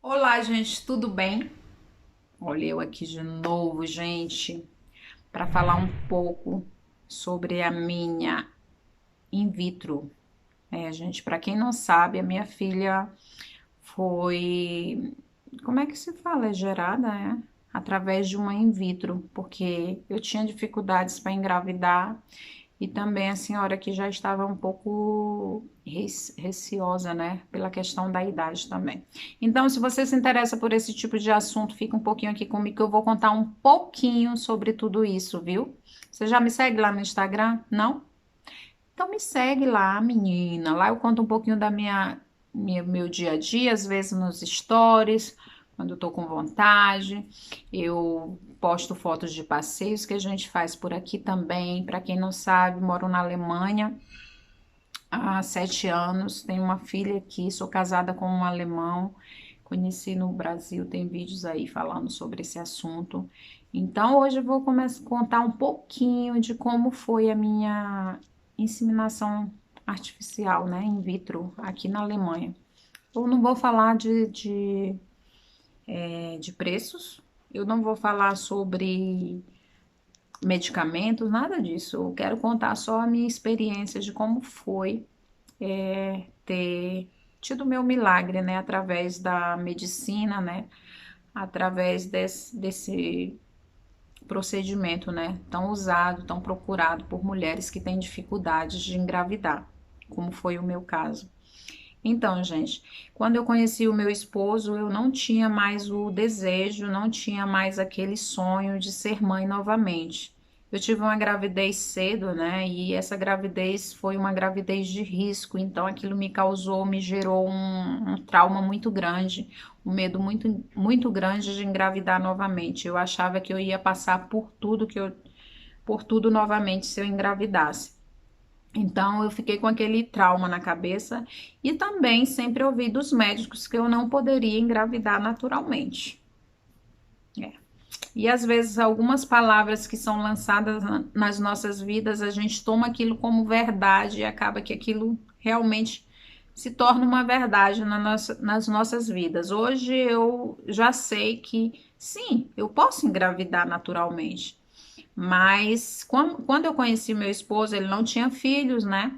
Olá, gente, tudo bem? Olha eu aqui de novo, gente, para falar um pouco sobre a minha in vitro. Gente, para quem não sabe, a minha filha foi, como é que se fala? É gerada, através de uma in vitro, porque eu tinha dificuldades para engravidar e também a senhora que já estava um pouco receosa, né? Pela questão da idade também. Então, se você se interessa por esse tipo de assunto, fica um pouquinho aqui comigo que eu vou contar um pouquinho sobre tudo isso, viu? Você já me segue lá no Instagram? Não? Então me segue lá, menina. Lá eu conto um pouquinho da meu dia a dia, às vezes nos stories, quando eu tô com vontade. Eu posto fotos de passeios que a gente faz por aqui também. Para quem não sabe, moro na Alemanha há 7 anos. Tenho uma filha aqui, sou casada com um alemão. Conheci no Brasil, tem vídeos aí falando sobre esse assunto. Então, hoje eu vou começar a contar um pouquinho de como foi a minha inseminação artificial, né, in vitro, aqui na Alemanha. Eu não vou falar de preços, eu não vou falar sobre medicamentos, nada disso. Eu quero contar só a minha experiência de como foi ter tido meu milagre, né, através da medicina, né, através desse procedimento, né, tão usado, tão procurado por mulheres que têm dificuldades de engravidar, como foi o meu caso. Então, gente, quando eu conheci o meu esposo, eu não tinha mais o desejo, não tinha mais aquele sonho de ser mãe novamente. Eu tive uma gravidez cedo, né? E essa gravidez foi uma gravidez de risco, então aquilo me gerou um trauma muito grande, um medo muito grande de engravidar novamente. Eu achava que eu ia passar por tudo novamente se eu engravidasse. Então eu fiquei com aquele trauma na cabeça e também sempre ouvi dos médicos que eu não poderia engravidar naturalmente. É. E às vezes algumas palavras que são lançadas nas nossas vidas, a gente toma aquilo como verdade e acaba que aquilo realmente se torna uma verdade nas nossas vidas. Hoje eu já sei que sim, eu posso engravidar naturalmente. Mas quando eu conheci meu esposo, ele não tinha filhos, né?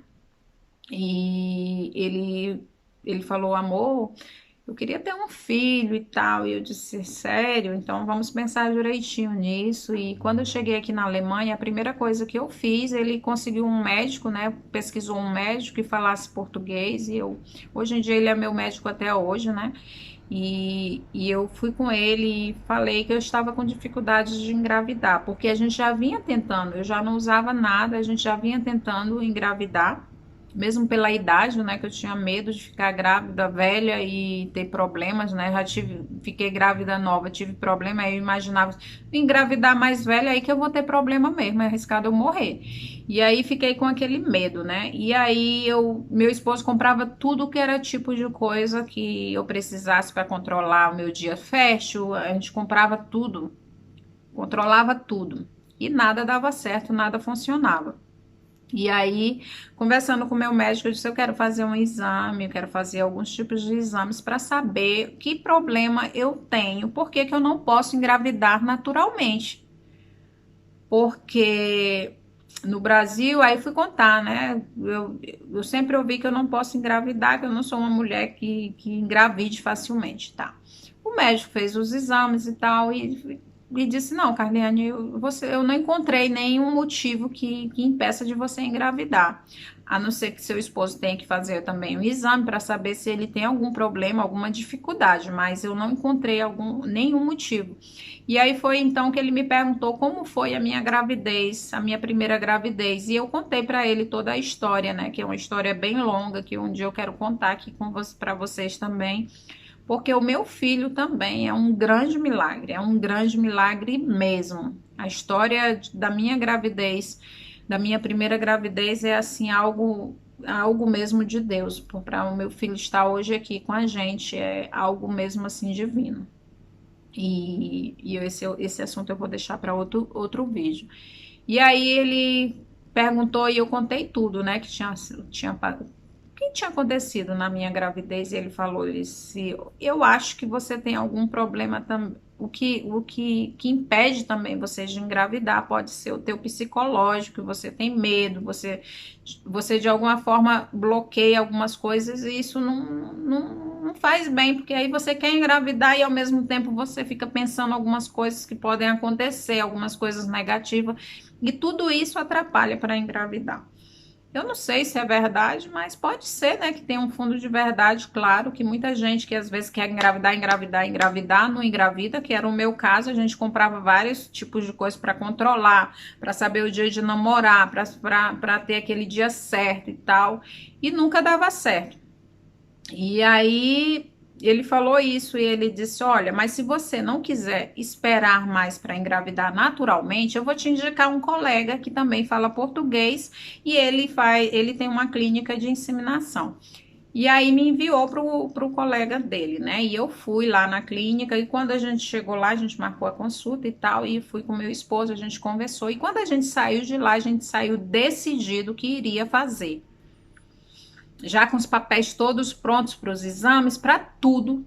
E ele falou, amor, eu queria ter um filho e tal. E eu disse, sério? Então vamos pensar direitinho nisso. E quando eu cheguei aqui na Alemanha, a primeira coisa que eu fiz, ele conseguiu um médico, né? Pesquisou um médico que falasse português. E hoje em dia ele é meu médico até hoje, né? E eu fui com ele e falei que eu estava com dificuldade de engravidar, porque a gente já vinha tentando, eu já não usava nada, a gente já vinha tentando engravidar, mesmo pela idade, né, que eu tinha medo de ficar grávida velha e ter problemas, né? Fiquei grávida nova, tive problema, aí eu imaginava engravidar mais velha aí que eu vou ter problema mesmo, é arriscado eu morrer. E aí fiquei com aquele medo, né? E aí meu esposo comprava tudo que era tipo de coisa que eu precisasse para controlar o meu dia fértil, a gente comprava tudo, controlava tudo. E nada dava certo, nada funcionava. E aí, conversando com o meu médico, eu disse: eu quero fazer um exame, eu quero fazer alguns tipos de exames para saber que problema eu tenho, por que que eu não posso engravidar naturalmente. Porque no Brasil, aí fui contar, né? Eu sempre ouvi que eu não posso engravidar, que eu não sou uma mulher que engravide facilmente, tá? O médico fez os exames e tal, e disse: não, Carliane, eu não encontrei nenhum motivo que impeça de você engravidar. A não ser que seu esposo tenha que fazer também um exame para saber se ele tem algum problema, alguma dificuldade, mas eu não encontrei nenhum motivo. E aí foi então que ele me perguntou como foi a minha gravidez, a minha primeira gravidez. E eu contei para ele toda a história, né? Que é uma história bem longa, que um dia eu quero contar aqui para vocês também. Porque o meu filho também é um grande milagre mesmo. A história da minha gravidez, da minha primeira gravidez, é assim algo mesmo de Deus. Para o meu filho estar hoje aqui com a gente é algo mesmo assim divino. E esse assunto eu vou deixar para outro vídeo. E aí ele perguntou e eu contei tudo, né? Que tinha acontecido na minha gravidez? E ele falou, ele disse, eu acho que você tem algum problema também. Que impede também você de engravidar pode ser o teu psicológico, você tem medo, você de alguma forma bloqueia algumas coisas e isso não faz bem, porque aí você quer engravidar e ao mesmo tempo você fica pensando algumas coisas que podem acontecer, algumas coisas negativas, e tudo isso atrapalha para engravidar. Eu não sei se é verdade, mas pode ser, né, que tem um fundo de verdade, claro, que muita gente que às vezes quer engravidar, não engravida, que era o meu caso, a gente comprava vários tipos de coisas para controlar, para saber o dia de namorar, para ter aquele dia certo e tal, e nunca dava certo. E aí ele falou isso e ele disse: Olha, mas se você não quiser esperar mais para engravidar naturalmente, eu vou te indicar um colega que também fala português e ele tem uma clínica de inseminação. E aí me enviou pro colega dele, né? E eu fui lá na clínica e quando a gente chegou lá, a gente marcou a consulta e tal, e fui com meu esposo, a gente conversou. E quando a gente saiu de lá, a gente saiu decidido que iria fazer, já com os papéis todos prontos para os exames, para tudo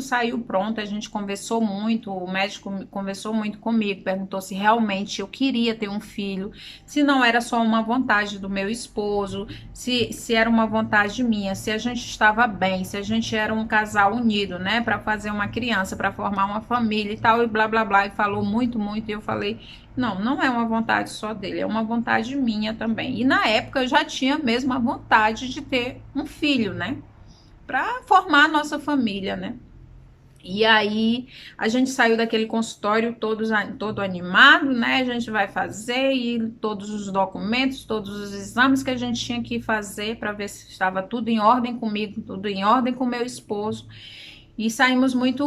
saiu pronto. A gente conversou muito, o médico conversou muito comigo, perguntou se realmente eu queria ter um filho, se não era só uma vontade do meu esposo, se era uma vontade minha, se a gente estava bem, se a gente era um casal unido, né, para fazer uma criança, para formar uma família e tal, e blá blá blá, e falou muito, e eu falei, não é uma vontade só dele, é uma vontade minha também. E na época eu já tinha mesmo a vontade de ter um filho, né? Para formar a nossa família, né? E aí a gente saiu daquele consultório todo animado, né? A gente vai fazer e todos os documentos, todos os exames que a gente tinha que fazer para ver se estava tudo em ordem comigo, tudo em ordem com meu esposo. E saímos muito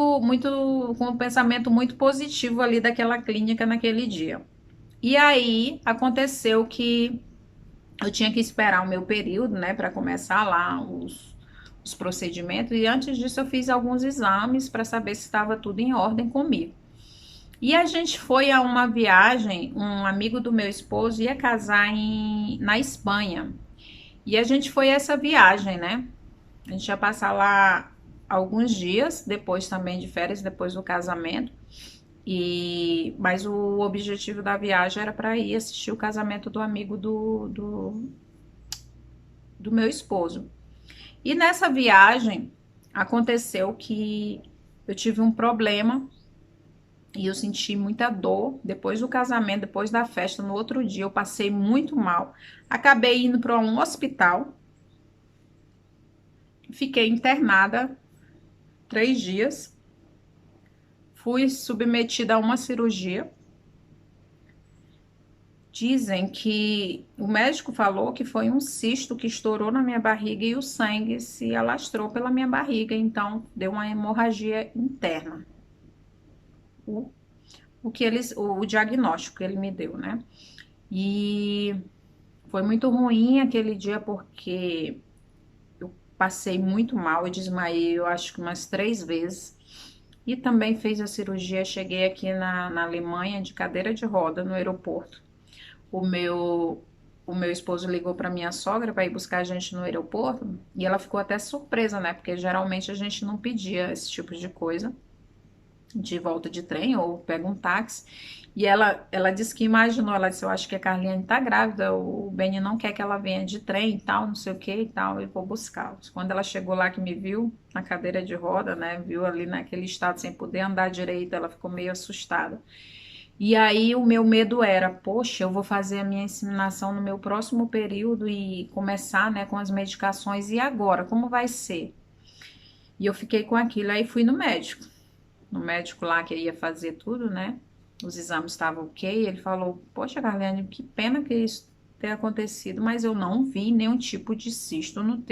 com um pensamento muito positivo ali daquela clínica naquele dia. E aí aconteceu que eu tinha que esperar o meu período, né, para começar lá os procedimentos. E antes disso eu fiz alguns exames para saber se estava tudo em ordem comigo. E a gente foi a uma viagem, um amigo do meu esposo ia casar na Espanha. E a gente foi a essa viagem, né? A gente ia passar lá alguns dias, depois também de férias, depois do casamento. Mas o objetivo da viagem era para ir assistir o casamento do amigo do meu esposo. E nessa viagem aconteceu que eu tive um problema e eu senti muita dor depois do casamento, depois da festa. No outro dia eu passei muito mal. Acabei indo para um hospital, fiquei internada 3 dias, fui submetida a uma cirurgia. Dizem que o médico falou que foi um cisto que estourou na minha barriga e o sangue se alastrou pela minha barriga, então deu uma hemorragia interna. O, o diagnóstico que ele me deu, né? E foi muito ruim aquele dia porque eu passei muito mal, eu desmaiei, eu acho que umas 3 vezes. E também fez a cirurgia, cheguei aqui na Alemanha de cadeira de roda no aeroporto. O meu, o meu esposo ligou para minha sogra para ir buscar a gente no aeroporto e ela ficou até surpresa, né? Porque geralmente a gente não pedia esse tipo de coisa de volta de trem ou pega um táxi. E ela disse que imaginou, ela disse, eu acho que a Carlinhone tá grávida, o Benny não quer que ela venha de trem e tal, não sei o que e tal, eu vou buscar. Quando ela chegou lá que me viu na cadeira de roda, né, viu ali naquele estado sem poder andar direito, ela ficou meio assustada. E aí o meu medo era, poxa, eu vou fazer a minha inseminação no meu próximo período e começar, né, com as medicações, e agora, como vai ser? E eu fiquei com aquilo, aí fui no médico lá que ia fazer tudo, né, os exames estavam ok, ele falou, poxa, Carlene, que pena que isso tenha acontecido, mas eu não vi nenhum tipo de cisto nos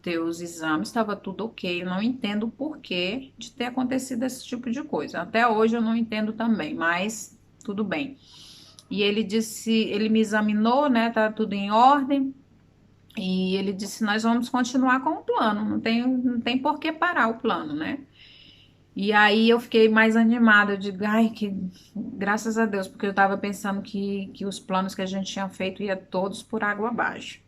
teus exames, estava tudo ok. Eu não entendo o porquê de ter acontecido esse tipo de coisa. Até hoje eu não entendo também, mas tudo bem. E ele disse, ele me examinou, né? Tá tudo em ordem. E ele disse, nós vamos continuar com o plano, não tem por que parar o plano, né? E aí eu fiquei mais animada, eu digo, ai, que graças a Deus, porque eu tava pensando que os planos que a gente tinha feito ia todos por água abaixo.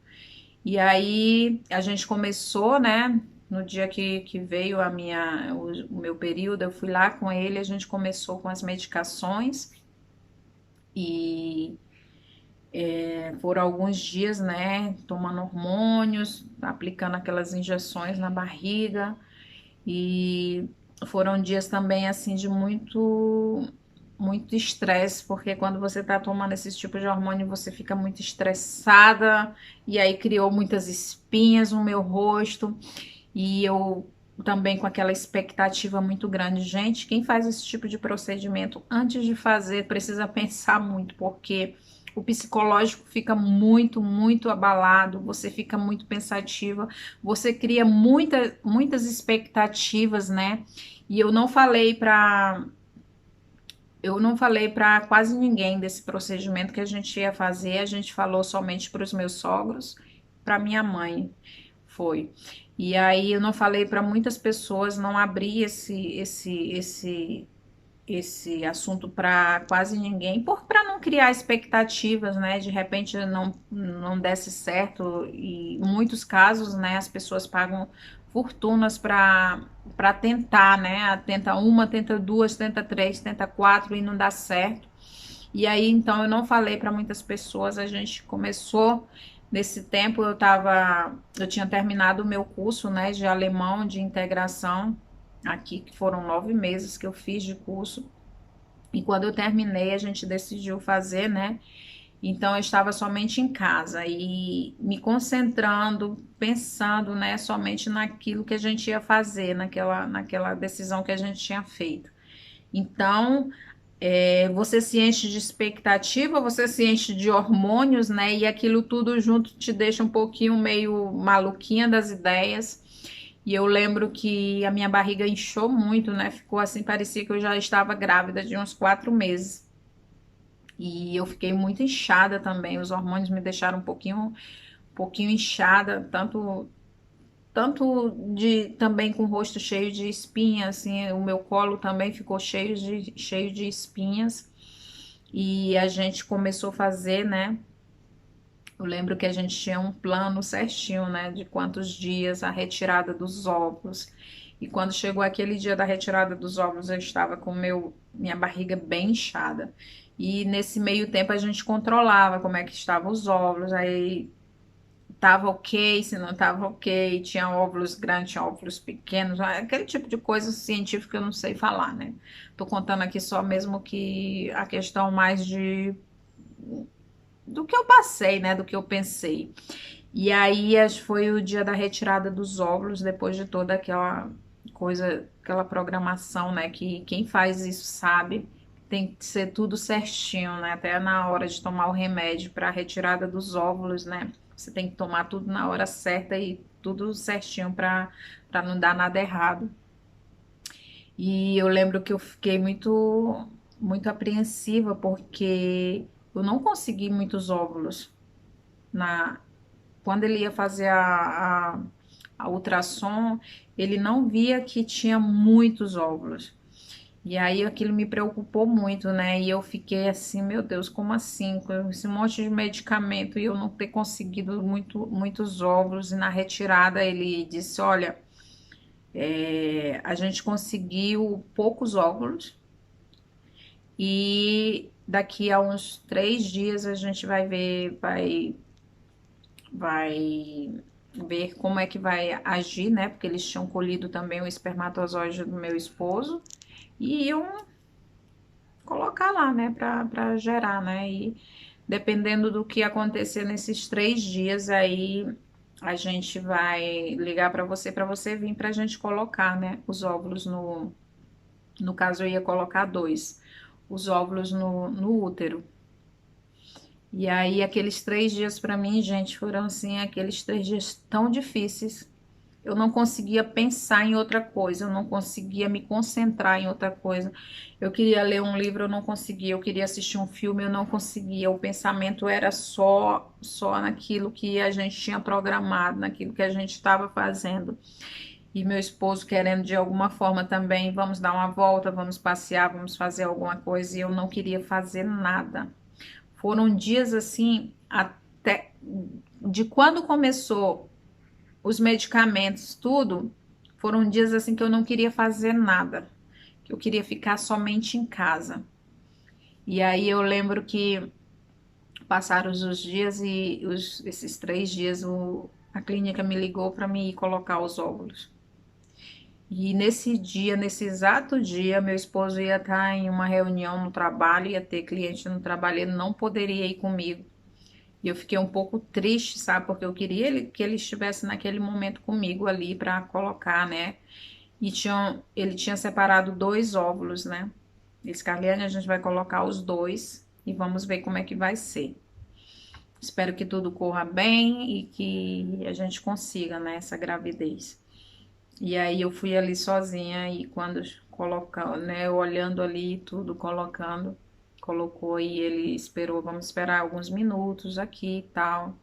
E aí a gente começou, né? No dia que veio o meu período, eu fui lá com ele, a gente começou com as medicações e foram alguns dias, né? Tomando hormônios, aplicando aquelas injeções na barriga e foram dias também assim de muito estresse, porque quando você tá tomando esses tipos de hormônio, você fica muito estressada, e aí criou muitas espinhas no meu rosto, e eu também com aquela expectativa muito grande. Gente, quem faz esse tipo de procedimento antes de fazer precisa pensar muito, porque o psicológico fica muito abalado, você fica muito pensativa, você cria muitas expectativas, né? E eu não falei para quase ninguém desse procedimento que a gente ia fazer, a gente falou somente para os meus sogros, para minha mãe, foi. E aí eu não falei para muitas pessoas, não abri esse assunto para quase ninguém, para não criar expectativas, né? De repente não desse certo e em muitos casos, né, as pessoas pagam fortunas para tentar, né? Tenta uma, tenta duas, tenta três, tenta quatro e não dá certo. E aí então eu não falei para muitas pessoas, a gente começou nesse tempo eu tinha terminado o meu curso, né, de alemão de integração aqui, que foram 9 meses que eu fiz de curso. E quando eu terminei, a gente decidiu fazer, né? Então eu estava somente em casa e me concentrando, pensando, né, somente naquilo que a gente ia fazer, naquela decisão que a gente tinha feito. Então, você se enche de expectativa, você se enche de hormônios, né? E aquilo tudo junto te deixa um pouquinho meio maluquinha das ideias. E eu lembro que a minha barriga inchou muito, né? Ficou assim, parecia que eu já estava grávida de uns 4 meses. E eu fiquei muito inchada também. Os hormônios me deixaram um pouquinho inchada, tanto de também com o rosto cheio de espinhas, assim, o meu colo também ficou cheio de espinhas. E a gente começou a fazer, né? Eu lembro que a gente tinha um plano certinho, né, de quantos dias a retirada dos óvulos. E quando chegou aquele dia da retirada dos óvulos, eu estava com minha barriga bem inchada. E nesse meio tempo a gente controlava como é que estavam os óvulos, aí tava ok, se não tava ok, tinha óvulos grandes, tinha óvulos pequenos, aquele tipo de coisa científica eu não sei falar, né? Tô contando aqui só mesmo que a questão mais do que eu passei, né? Do que eu pensei. E aí foi o dia da retirada dos óvulos, depois de toda aquela coisa, aquela programação, né? Que quem faz isso sabe, tem que ser tudo certinho, né? Até na hora de tomar o remédio para a retirada dos óvulos, né? Você tem que tomar tudo na hora certa e tudo certinho para não dar nada errado. E eu lembro que eu fiquei muito apreensiva porque eu não consegui muitos óvulos na quando ele ia fazer a ultrassom, ele não via que tinha muitos óvulos. E aí aquilo me preocupou muito, né? E eu fiquei assim, meu Deus, como assim? Com esse monte de medicamento e eu não ter conseguido muitos óvulos. E na retirada ele disse: Olha, a gente conseguiu poucos óvulos e daqui a uns 3 dias a gente vai ver, vai ver como é que vai agir, né? Porque eles tinham colhido também o espermatozoide do meu esposo e iam colocar lá, né, para gerar, né? E dependendo do que acontecer nesses 3 dias, aí a gente vai ligar para você vir para a gente colocar, né, os óvulos no caso eu ia colocar dois, os óvulos no útero. E aí, aqueles 3 dias para mim, gente, foram assim, aqueles 3 dias tão difíceis. Eu não conseguia pensar em outra coisa, eu não conseguia me concentrar em outra coisa. Eu queria ler um livro, eu não conseguia. Eu queria assistir um filme, eu não conseguia. O pensamento era só naquilo que a gente tinha programado, naquilo que a gente estava fazendo. E meu esposo querendo de alguma forma também, vamos dar uma volta, vamos passear, vamos fazer alguma coisa. E eu não queria fazer nada. Foram dias assim, até de quando começou os medicamentos, tudo, foram dias assim que eu não queria fazer nada, que eu queria ficar somente em casa. E aí eu lembro que passaram os dias e esses 3 dias a clínica me ligou para me ir colocar os óvulos. E nesse dia, nesse exato dia, meu esposo ia estar em uma reunião no trabalho, ia ter cliente no trabalho, ele não poderia ir comigo. E eu fiquei um pouco triste, sabe? Porque eu queria que ele estivesse naquele momento comigo ali para colocar, né? E ele tinha separado 2 óvulos, né? Esse Carliane, a gente vai colocar os 2 e vamos ver como é que vai ser. Espero que tudo corra bem e que a gente consiga, né, essa gravidez. E aí eu fui ali sozinha e quando colocando, né, olhando ali tudo, colocou e ele esperou, vamos esperar alguns minutos aqui e tal.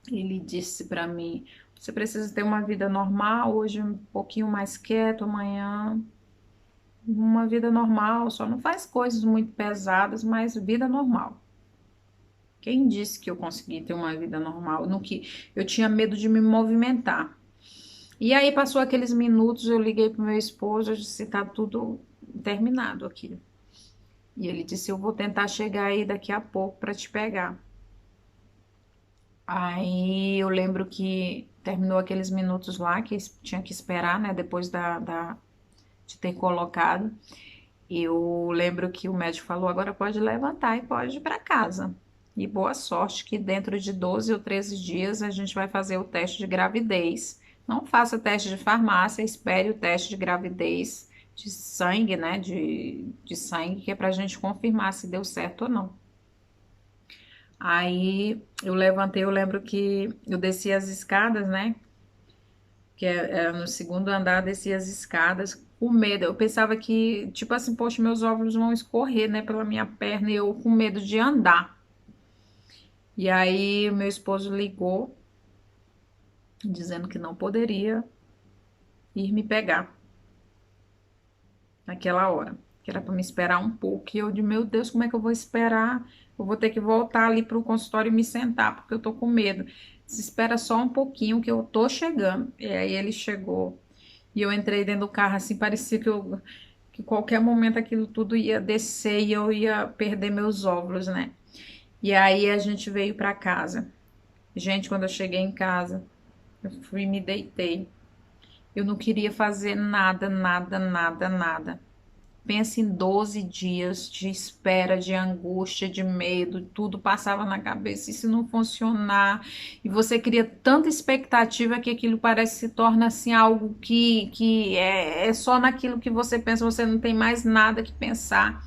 Ele disse pra mim, você precisa ter uma vida normal, hoje um pouquinho mais quieto, amanhã uma vida normal, só não faz coisas muito pesadas, mas vida normal. Quem disse que eu consegui ter uma vida normal? No que eu tinha medo de me movimentar. E aí passou aqueles minutos, eu liguei pro meu esposo, eu disse, tá tudo terminado aqui. E ele disse, eu vou tentar chegar aí daqui a pouco para te pegar. Aí eu lembro que terminou aqueles minutos lá que tinha que esperar, né? Depois de ter colocado. Eu lembro que o médico falou, agora pode levantar e pode ir para casa. E boa sorte que dentro de 12 ou 13 dias a gente vai fazer o teste de gravidez. Não faça teste de farmácia, espere o teste de gravidez de sangue, né? De sangue, que é pra gente confirmar se deu certo ou não. Aí eu levantei, eu lembro que eu desci as escadas, né? Que era no segundo andar, desci as escadas com medo. Eu pensava que, tipo assim, poxa, meus óvulos vão escorrer, né, pela minha perna e eu com medo de andar. E aí meu esposo ligou dizendo que não poderia ir me pegar naquela hora, que era para me esperar um pouco. E eu de meu Deus, como é que eu vou esperar? Eu vou ter que voltar ali pro consultório e me sentar, porque eu tô com medo. Se espera só um pouquinho que eu tô chegando. E aí ele chegou. E eu entrei dentro do carro, assim, parecia que qualquer momento aquilo tudo ia descer e eu ia perder meus óvulos, né? E aí a gente veio pra casa. Gente, quando eu cheguei em casa, eu fui e me deitei. Eu não queria fazer nada, nada, nada, nada. Pensa em 12 dias de espera, de angústia, de medo, tudo passava na cabeça. E se não funcionar? E você cria tanta expectativa que aquilo parece se torna assim algo que é só naquilo que você pensa, você não tem mais nada que pensar.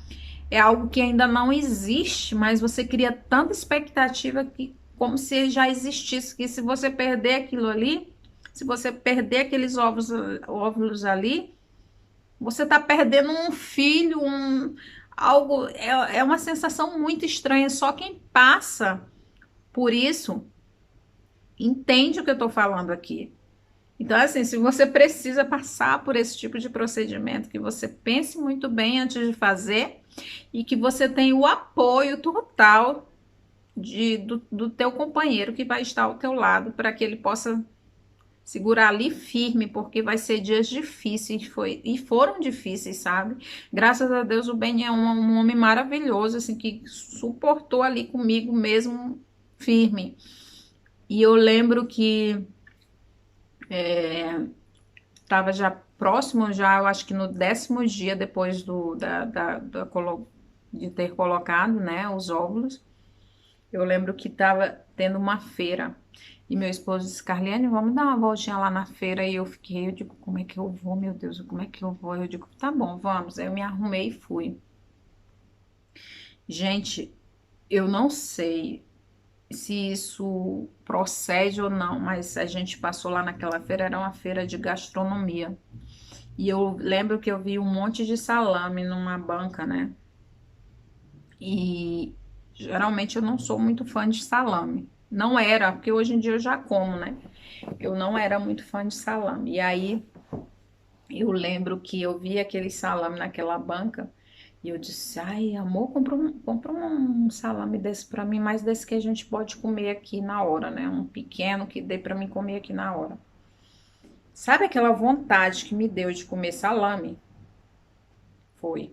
É algo que ainda não existe, mas você cria tanta expectativa que como se já existisse, que se você perder aquilo ali, se você perder aqueles óvulos ali, você tá perdendo um filho, algo, é uma sensação muito estranha. Só quem passa por isso entende o que eu tô falando aqui. Então, assim, se você precisa passar por esse tipo de procedimento, que você pense muito bem antes de fazer e que você tenha o apoio total do teu companheiro que vai estar ao teu lado para que ele possa segurar ali firme, porque vai ser dias difíceis, e foram difíceis, sabe? Graças a Deus o Ben é um homem maravilhoso, assim, que suportou ali comigo mesmo firme. E eu lembro que estava já próximo, já eu acho que no 10º dia depois de ter colocado, né, os óvulos, eu lembro que estava tendo uma feira. E meu esposo disse, Carliane, vamos dar uma voltinha lá na feira. E eu fiquei, eu digo, como é que eu vou, meu Deus, como é que eu vou? Eu digo, tá bom, vamos. Aí eu me arrumei e fui. Gente, eu não sei se isso procede ou não, mas a gente passou lá naquela feira, era uma feira de gastronomia. E eu lembro que eu vi um monte de salame numa banca, né? E geralmente eu não sou muito fã de salame. Não era, porque hoje em dia eu já como, né? Eu não era muito fã de salame. E aí eu lembro que eu vi aquele salame naquela banca E eu disse, ai, amor, compra um salame desse pra mim, mais desse que a gente pode comer aqui na hora, né? Um pequeno que dê pra mim comer aqui na hora. Sabe aquela vontade que me deu de comer salame? Foi.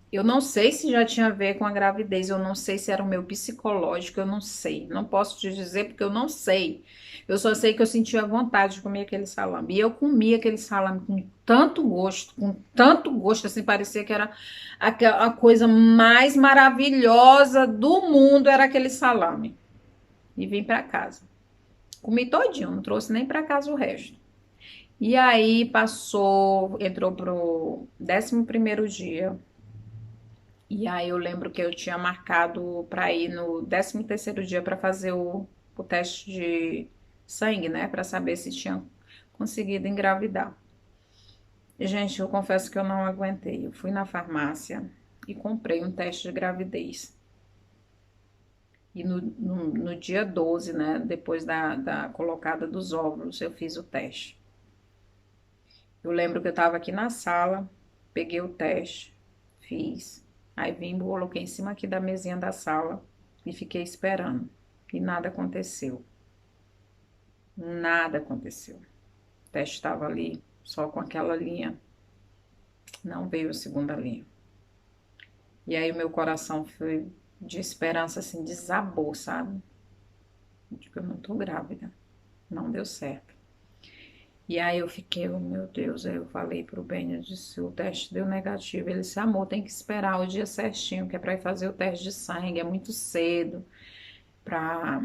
Eu não sei se já tinha a ver com a gravidez, eu não sei se era o meu psicológico, eu não sei. Não posso te dizer porque eu não sei. Eu só sei que eu sentia vontade de comer aquele salame. E eu comia aquele salame com tanto gosto, assim, parecia que era a coisa mais maravilhosa do mundo, era aquele salame. E vim para casa. Comi todinho, não trouxe nem para casa o resto. E aí passou, entrou pro 11º dia. E aí eu lembro que eu tinha marcado para ir no 13º dia para fazer o teste de sangue, né? Para saber se tinha conseguido engravidar. E, gente, eu confesso que eu não aguentei. Eu fui na farmácia e comprei um teste de gravidez. E no dia 12, né? Depois da colocada dos óvulos, eu fiz o teste. Eu lembro que eu estava aqui na sala, peguei o teste, fiz. Aí vim, coloquei em cima aqui da mesinha da sala e fiquei esperando. E nada aconteceu. Nada aconteceu. O teste estava ali, só com aquela linha. Não veio a segunda linha. E aí o meu coração foi de esperança, assim, desabou, sabe? Eu digo, eu não tô grávida. Não deu certo. E aí eu fiquei, oh, meu Deus, aí eu falei pro Ben, eu disse, o teste deu negativo. Ele disse, amor, tem que esperar o dia certinho, que é pra ir fazer o teste de sangue, é muito cedo pra,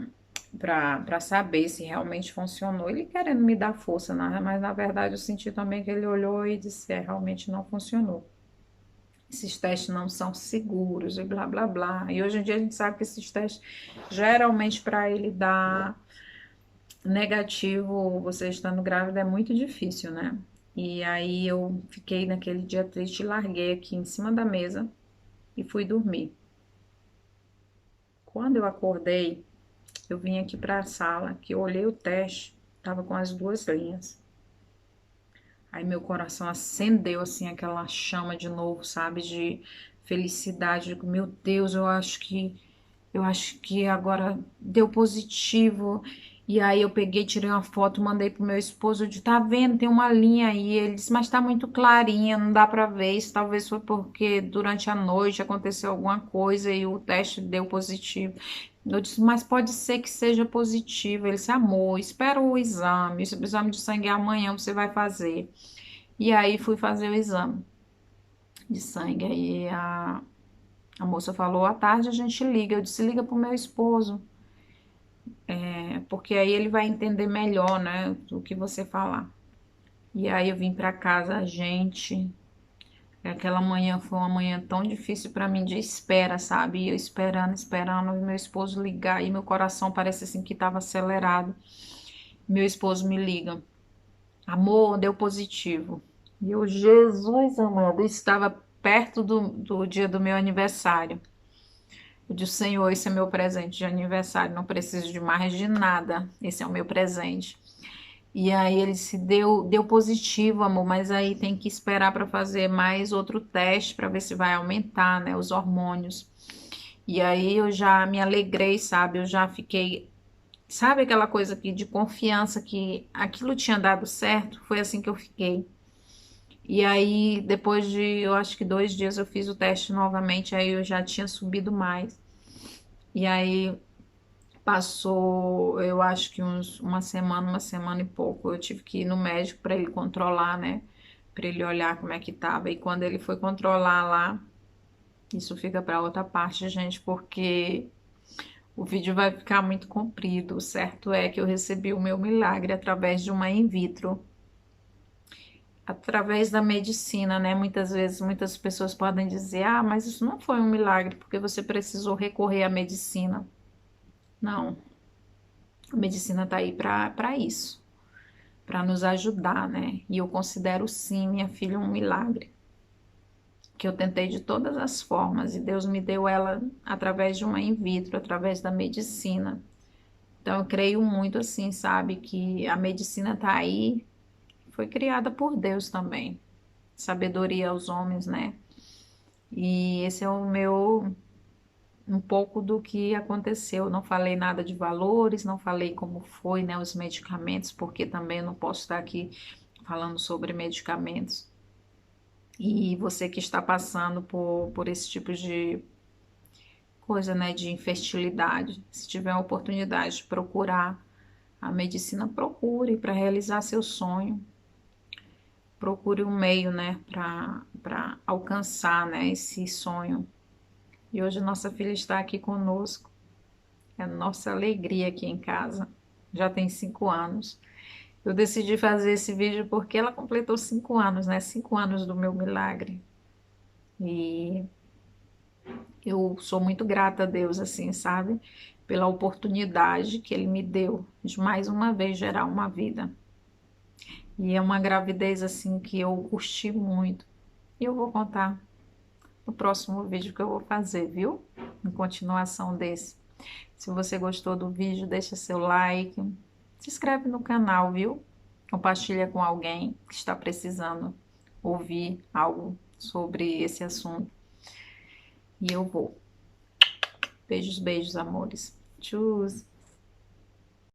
pra saber se realmente funcionou. Ele querendo me dar força, né? Mas na verdade eu senti também que ele olhou e disse, realmente não funcionou. Esses testes não são seguros e blá, blá, blá. E hoje em dia a gente sabe que esses testes, geralmente para ele dar negativo, você estando grávida, é muito difícil, né? E aí eu fiquei naquele dia triste, larguei aqui em cima da mesa e fui dormir. Quando eu acordei, eu vim aqui para a sala, que eu olhei o teste, tava com as duas linhas. Aí meu coração acendeu assim aquela chama de novo, sabe, de felicidade. Digo, meu Deus, eu acho que agora deu positivo. E aí eu peguei, tirei uma foto, mandei pro meu esposo, eu disse, tá vendo, tem uma linha aí. Ele disse, mas tá muito clarinha, não dá pra ver. Isso talvez foi porque durante a noite aconteceu alguma coisa e o teste deu positivo. Eu disse, mas pode ser que seja positivo. Ele disse, amor, espera o exame. Esse exame de sangue é amanhã, você vai fazer. E aí fui fazer o exame de sangue. Aí a moça falou, à tarde a gente liga. Eu disse, liga pro meu esposo. Porque aí ele vai entender melhor, né, o que você falar. E aí eu vim pra casa, gente, aquela manhã foi uma manhã tão difícil pra mim de espera, sabe? E eu esperando, esperando, e meu esposo ligar, e meu coração parece assim que tava acelerado. Meu esposo me liga, amor, deu positivo. E eu, Jesus amado, estava perto do dia do meu aniversário. Eu disse, Senhor, esse é meu presente de aniversário, não preciso de mais de nada, esse é o meu presente. E aí ele se deu positivo, amor, mas aí tem que esperar para fazer mais outro teste para ver se vai aumentar, né, os hormônios. E aí eu já me alegrei, sabe? Eu já fiquei, sabe aquela coisa aqui de confiança que aquilo tinha dado certo? Foi assim que eu fiquei. E aí depois de, eu acho que 2 dias eu fiz o teste novamente, aí eu já tinha subido mais. E aí passou, eu acho que uma semana e pouco. Eu tive que ir no médico para ele controlar, né? Para ele olhar como é que tava. E quando ele foi controlar lá, isso fica para outra parte, gente, porque o vídeo vai ficar muito comprido. O certo é que eu recebi o meu milagre através de uma in vitro, através da medicina, né? Muitas vezes, muitas pessoas podem dizer: ah, mas isso não foi um milagre porque você precisou recorrer à medicina. Não, a medicina tá aí para isso, para nos ajudar, né? E eu considero sim, minha filha, um milagre, que eu tentei de todas as formas e Deus me deu ela através de uma in vitro, através da medicina. Então eu creio muito assim, sabe, que a medicina tá aí, foi criada por Deus também. Sabedoria aos homens, né? E esse é o meu um pouco do que aconteceu. Não falei nada de valores, não falei como foi, né, os medicamentos, porque também eu não posso estar aqui falando sobre medicamentos. E você que está passando por esse tipo de coisa, né, de infertilidade, se tiver a oportunidade de procurar a medicina, procure para realizar seu sonho. Procure um meio, né, para alcançar, né, esse sonho. E hoje nossa filha está aqui conosco. É a nossa alegria aqui em casa. Já tem 5 anos. Eu decidi fazer esse vídeo porque ela completou 5 anos, né? 5 anos do meu milagre. E eu sou muito grata a Deus, assim, sabe? Pela oportunidade que Ele me deu de mais uma vez gerar uma vida. E é uma gravidez, assim, que eu curti muito. E eu vou contar no próximo vídeo que eu vou fazer, viu? Em continuação desse. Se você gostou do vídeo, deixa seu like, se inscreve no canal, viu? Compartilha com alguém que está precisando ouvir algo sobre esse assunto. E eu vou. Beijos, beijos, amores. Tchau.